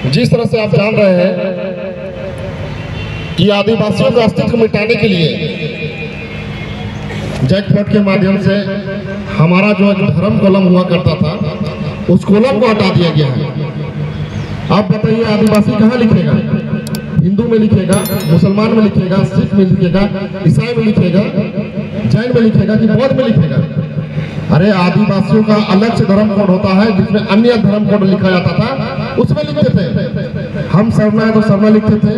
जिस तरह से आप जान रहे हैं कि आदिवासियों का अस्तित्व मिटाने के लिए जैकपॉट के माध्यम से हमारा जो एक धर्म कॉलम हुआ करता था उस कॉलम को हटा दिया गया है। आप बताइए आदिवासी कहाँ लिखेगा? हिंदू में लिखेगा, मुसलमान में लिखेगा, सिख में लिखेगा, ईसाई में लिखेगा, जैन में लिखेगा कि बौद्ध में लिखेगा? अरे आदिवासियों का अलग से धर्म कोड होता है जिसमें अन्य धर्म कोड लिखा जाता था, उसमें लिखते थे। हम सरना है तो सरना लिखते थे,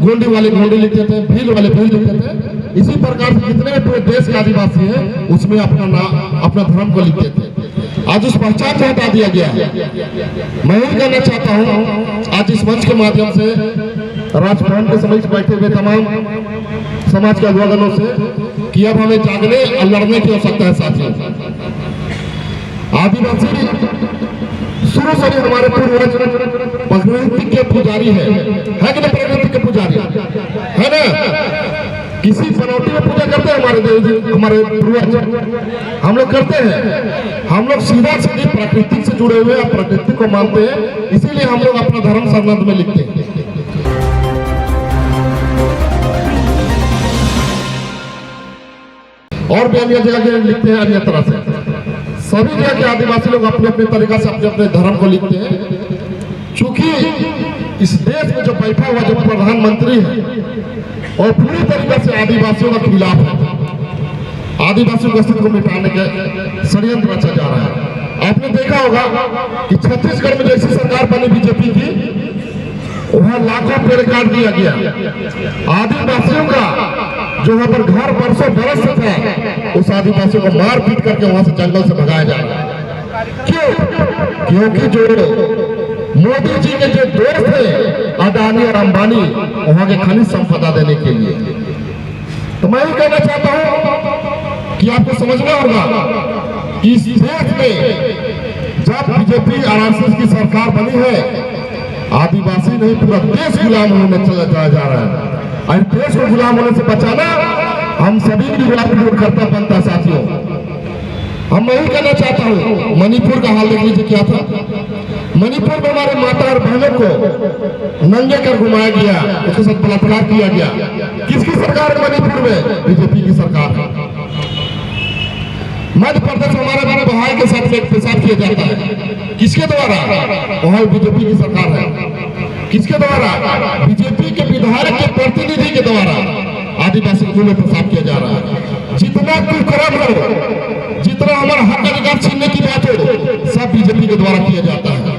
गोंडी वाले गोंडी लिखते थे, भील वाले भील लिखते थे। इसी प्रकार से जितने भी पूरे देश के आदिवासी हैं उसमें अपना धर्म को लिखते थे। आज उस पहचान को हटा दिया गया है। मैं यही कहना चाहता हूँ आज इस मंच के माध्यम से राजभवन के समक्ष बैठे हुए तमाम समाज के अगुवागणों से कि अब हमें जागने और लड़ने की आवश्यकता है। साथियों, आदिवासी शुरू से ही हमारे पूर्वज प्रकृति के पुजारी है कि नहीं? प्रकृति के पुजारी है ना? किसी बनौटी में पूजा करते हैं हमारे देव, हमारे पूर्वज, हम लोग करते हैं। हम लोग सीधा सीधी प्रकृति से जुड़े हुए हैं, प्रकृति को मानते हैं, इसीलिए हम लोग अपना धर्म सरनाथ में लिखते हैं। और भी अन्य जगह के लिखते हैं अन्य तरह से। सभी जगह के आदिवासी लोग अपने अपने तरीका से अपने अपने धर्म को लिखते हैं। चूंकि इस देश में जो बैठा हुआ जो प्रधानमंत्री है और पूरी तरीके से आदिवासियों का खिलाफ है, आदिवासियों के अस्तित्व को मिटाने के षड्यंत्र रचा जा रहा है। आपने देखा होगा कि छत्तीसगढ़ में जैसी सरकार बनी बीजेपी की, वहां लाखों पेड़ काट दिया गया। आदिवासियों का जो वहां पर घर बरसों बरस से था, उस आदिवासियों को मार पीट करके वहां से जंगल से भगाया जा रहा है। क्यों? क्योंकि जो मोदी जी के जो दोस्त थे अडानी और अंबानी, वहां के खनिज संपदा देने के लिए। तो मैं ये कहना चाहता हूं कि आपको समझना होगा कि इस देश में जब बीजेपी आरएसएस की सरकार बनी है, आदिवासी नहीं पूरा देश गुलाम होने चला जा रहा है। और देश को गुलाम होने से बचाना हम सभी की कर्तव्य बनता है। साथियों, हम मैं ही कहना चाहता हूँ, मणिपुर का हाल देख लीजिए क्या था। मणिपुर में हमारे माता और बहनों को नंगे कर घुमाया गया, उसके साथ बलात्कार किया गया। किसकी सरकार है मणिपुर में? बीजेपी की सरकार है। मध्य प्रदेश में हमारे बड़े भाई के साथ पेशाब किया जाता है, किसके द्वारा? वहां बीजेपी की सरकार है। किसके द्वारा? बीजेपी के विधायक के प्रतिनिधि के द्वारा आदिवासी में पेशाब किया जा रहा है। जितना कुकर्म हो, जितना हमारा हक अधिकार छीनने की बात हो, सब बीजेपी के द्वारा किया जाता है।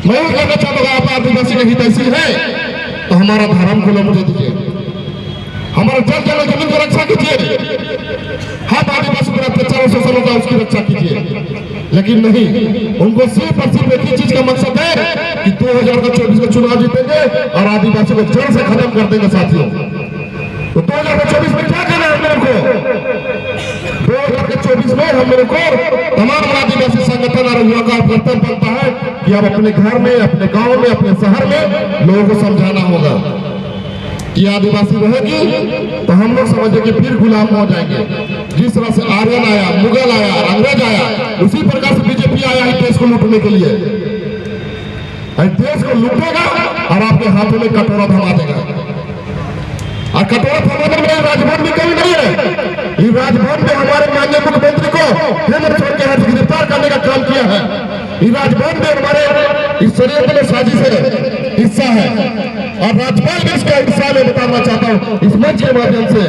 मैं ये कहना चाहता हूँ, आप आदिवासी के हितैषी है तो हमारा धर्म को मुझे दीजिए, हमारा जल जल जमीन की रक्षा कीजिए। हर आदिवासी पर अत्याचार शोषण होता है उसकी रक्षा कीजिए। लेकिन नहीं, उनको सिर्फ और सिर्फ एक ही चीज का मकसद है कि 2024 का चुनाव जीतेंगे और आदिवासी को जड़ से खत्म कर देंगे। साथियों, तो 2024 में क्या करना है हम लोगों को? 2024 में हम लोगों को तमाम आदिवासी संगठन और युवा का कर्तव्य बनता है कि अब अपने घर में, अपने गांव में, अपने शहर में लोगों को समझाना होगा कि आदिवासी रहेगी तो हम लोग समझे कि फिर गुलाम हो जाएंगे। जिस तरह से आर्यन आया, मुगल आया, अंग्रेज आया, उसी प्रकार से बीजेपी आया है देश को लूटने के लिए। देश को लूटेगा और आपके हाथों में कटोरा थमा देगा। और कटोरा थमाने में राजभवन भी कमी नहीं है। ये राजभवन में हमारे माननीय मुख्यमंत्री को हेमंत सोरेन के हाथ गिरफ्तार करने का काम किया है। ये राजभवन में हमारे इस षड्यंत्र में साजिश है, हिस्सा है। और राजभवन में इसका हिस्सा मैं बताना चाहता हूँ इस मंच के माध्यम से।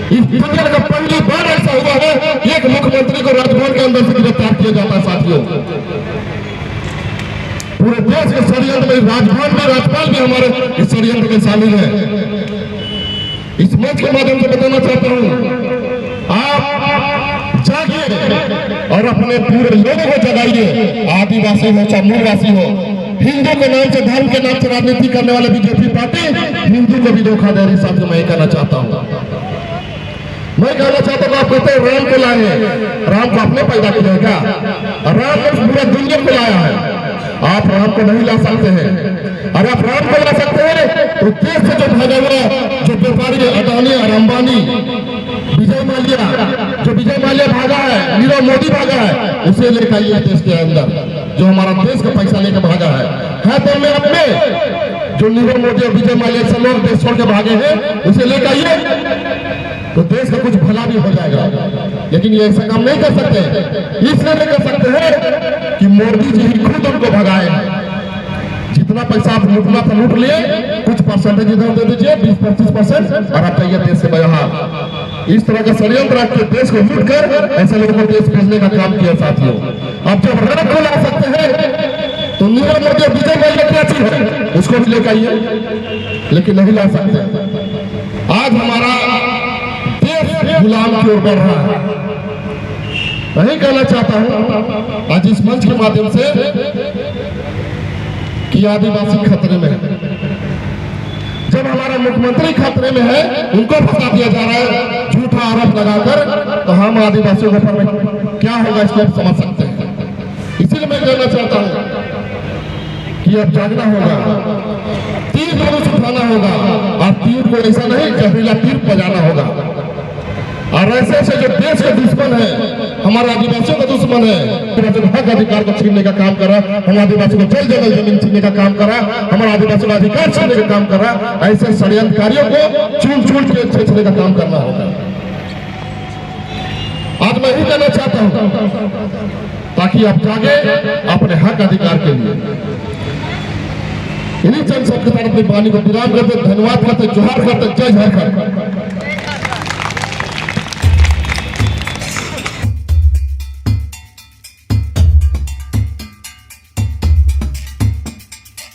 इस दुनिया का पहली बार ऐसा हुआ है, एक मुख्यमंत्री को राजभवन के अंदर से गिरफ्तार किया जाता है। साथियों, पूरे देश के षड्यंत्र में राजभवन में राज्यपाल भी हमारे इस षड्यंत्र में शामिल है। इस मंच के माध्यम से बताना चाहता हूँ, आप जागिए और अपने पूरे लोगों को जगाइए। आदिवासी हो चाहे मूलवासी हो, हिंदू के नाम से, धर्म के नाम से राजनीति करने वाले बीजेपी पार्टी हिंदू को भी धोखा दे रही। साथियों, मैं कहना चाहता हूँ, मैं कहना चाहता हूँ, आप कहते हैं राम को लाए, राम को आपने पैदा किया है क्या? राम ने पूरे दुनिया को लाया है, आप राम को नहीं ला सकते हैं। अगर आप राम को ला सकते हैं तो देश से जो भागा हुआ जो व्यापारी अडानी और अंबानी, विजय माल्या, जो विजय माल्या भागा है, नीरव मोदी भागा है, उसे लेकर आइए देश के अंदर, जो हमारा देश का पैसा लेकर भागा है तो मैं अपने जो नीरव मोदी और विजय माल्या से लोग देश छोड़ के भागे हैं उसे लेकर आइए, तो देश का कुछ भला भी हो जाएगा। लेकिन ये ऐसा काम नहीं कर सकते, इसलिए नहीं कर सकते हैं कि मोदी जी ही खुद उनको भगाए। जितना पैसा आप लूटना था लूट लिए, कुछ परसेंटेज इधर दे दीजिए, 20-25%, और आप चाहिए देश से बाहर। इस तरह का षड्यंत्र रख के देश को लूट कर ऐसे लोगों को देश भेजने का काम किया साथियों। अब जब रन को ला सकते हैं तो नीरव मोदी और विजय माल्या क्या चीज है, उसको भी लेकर आइए, लेकिन नहीं ला सकते। आज हमारा देश गुलाम की ओर बढ़ रहा है। नहीं कहना चाहता हूं आज इस मंच के माध्यम से कि आदिवासी खतरे में है। जब हमारा मुख्यमंत्री खतरे में है, उनको फंसा दिया जा रहा है झूठा आरोप लगाकर, तो हम आदिवासियों के ऊपर में क्या होगा इसको आप समझ सकते हैं। इसीलिए मैं कहना चाहता हूं कि अब जागना होगा, तीर धनुष उठाना होगा, और तीर को ऐसा नहीं जहरीला तीर बजाना होगा। और ऐसे ऐसे जो देश के दुश्मन है, हमारे आदिवासियों का दुश्मन है, हक अधिकार को छीनने का काम कर रहा, हम आदिवासियों को जल जगह जमीन छीनने का काम कर रहा, हमारे आदिवासियों का अधिकार छीनने का काम कर रहा, ऐसे षड्यंत्रकारियों को चुन चुन के छेड़ने का काम करना होगा। आज मैं ही कहना चाहता हूं ताकि आप जागे अपने हक अधिकार के लिए। इन्हीं चंद शब्द के साथ अपनी वाणी को विराम करते, धन्यवाद करते, जोहार करते, जय झारखंड।